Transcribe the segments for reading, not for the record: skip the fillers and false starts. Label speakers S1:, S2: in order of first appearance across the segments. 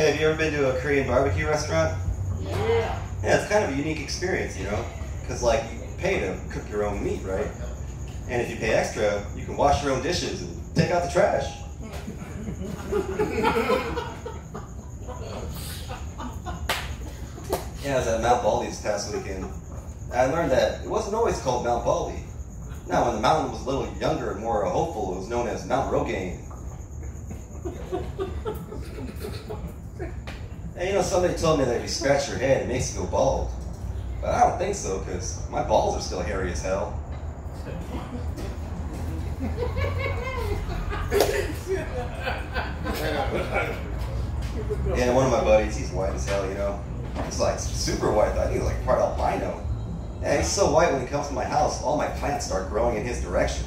S1: Hey, have you ever been to a Korean barbecue restaurant?
S2: Yeah.
S1: Yeah, it's kind of a unique experience, you know? Because, like, you pay to cook your own meat, right? And if you pay extra, you can wash your own dishes and take out the trash. Yeah, I was at Mount Baldy this past weekend. I learned that it wasn't always called Mount Baldy. Now, when the mountain was a little younger and more hopeful, it was known as Mount Rogaine. And you know, somebody told me that if you scratch your head, it makes you go bald. But I don't think so, because my balls are still hairy as hell. Yeah, one of my buddies, he's white as hell, you know. He's like super white, I think he's like part albino. Yeah, he's so white when he comes to my house, all my plants start growing in his direction.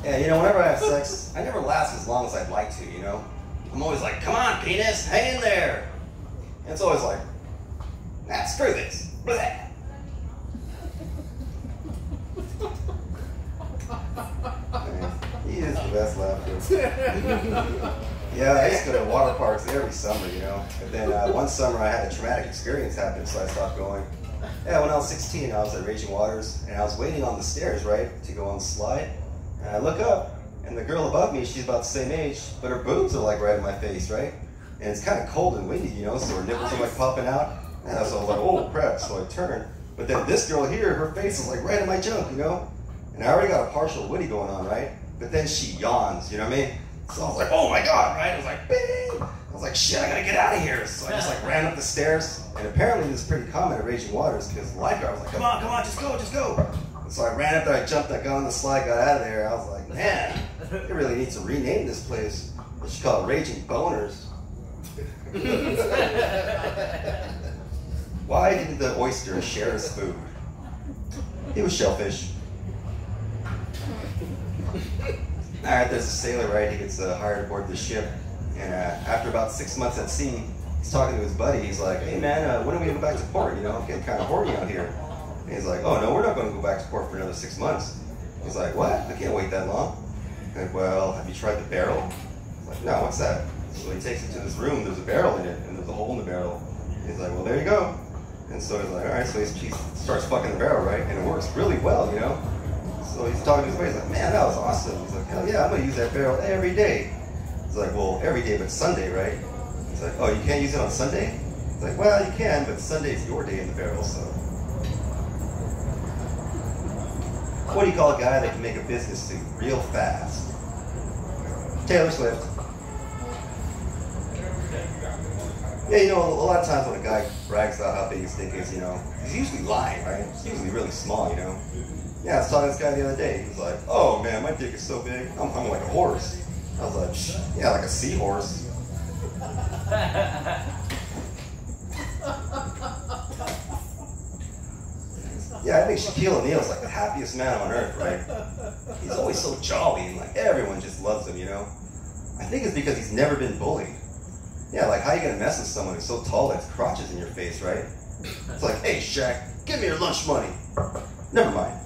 S1: Yeah, you know, whenever I have sex, I never last as long as I'd like to, you know? I'm always like, come on, penis, hang in there. And it's always like, nah, screw this. Blah. He is the best laughter. Yeah, I used to go to water parks every summer, you know. But then one summer I had a traumatic experience happen, so I stopped going. Yeah, when I was 16, I was at Raging Waters, and I was waiting on the stairs, right, to go on the slide. And I look up, and the girl above me, she's about the same age, but her boobs are like right in my face, right? And it's kind of cold and windy, you know, so her nipples are like popping out. And so I was like, oh crap, so I turned. But then this girl here, her face is like right in my junk, you know? And I already got a partial Woody going on, right? But then she yawns, you know what I mean? So I was like, oh my God, right? I was like, bing! I was like, shit, I gotta get out of here. So I just like ran up the stairs. And apparently this is pretty common at Raging Waters because the lifeguard was like, come on, just go, just go. And so I ran up there, I jumped, I got on the slide, got out of there. I was like, man, they really need to rename this place. They should call it Raging Boners. Why didn't the oyster share his food? He was shellfish. Alright, there's a sailor, right? He gets hired aboard the ship. And after about 6 months at sea, he's talking to his buddy. He's like, hey man, when are we going to go back to port? You know, I'm getting kind of horny out here. And he's like, oh no, we're not going to go back to port for another 6 months. He's like, what? I can't wait that long. Like, well, have you tried the barrel? I'm like, no, what's that? So he takes him to this room, there's a barrel in it, and there's a hole in the barrel. He's like, well, there you go. And so he's like, all right, so he starts fucking the barrel, right? And it works really well, you know? So he's talking to his buddy, he's like, man, that was awesome. He's like, hell yeah, I'm gonna use that barrel every day. He's like, well, every day but Sunday, right? He's like, oh, you can't use it on Sunday? He's like, well, you can, but Sunday's your day in the barrel, so. What do you call a guy that can make a business suit real fast? Taylor Swift. Yeah, you know, a lot of times when a guy brags about how big his dick is, you know, he's usually lying, right? It's usually really small, you know? Yeah, I was talking to this guy the other day. He was like, oh man, my dick is so big, I'm like a horse. I was like, yeah, like a seahorse. Yeah, I think Shaquille O'Neal's like the happiest man on earth, right? He's always so jolly and like everyone just loves him, you know? I think it's because he's never been bullied. Yeah, like how you gonna mess with someone who's so tall that his crotch is in your face, right? It's like, hey Shaq, give me your lunch money. Never mind.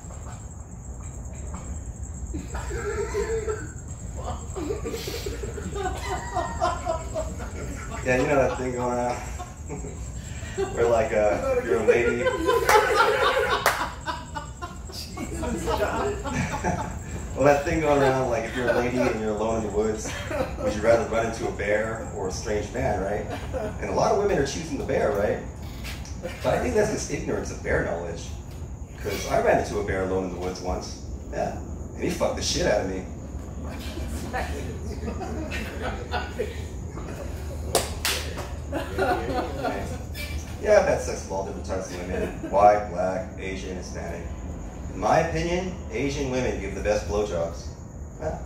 S1: Yeah, you know that thing going on where like if you're a lady. Well, that thing going around like if you're a lady and you're alone in the woods, would you rather run into a bear or a strange man, right? And a lot of women are choosing the bear, right? But I think that's just ignorance of bear knowledge. Because I ran into a bear alone in the woods once. Yeah. And he fucked the shit out of me. Yeah, I've had sex with all different types of women. White, black, Asian, Hispanic. In my opinion, Asian women give the best blowjobs. Yeah.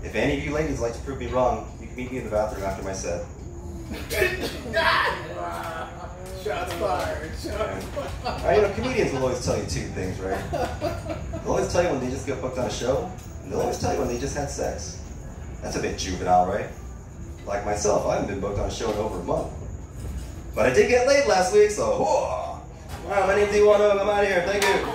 S1: If any of you ladies like to prove me wrong, you can meet me in the bathroom after my set.
S2: Shots fired. Shots fired.
S1: You know, comedians will always tell you two things, right? They'll always tell you when they just get booked on a show, and they'll always tell you when they just had sex. That's a bit juvenile, right? Like myself, I haven't been booked on a show in over a month. But I did get laid last week, so whoa. Wow, my name's D1O, I'm out of here, thank you.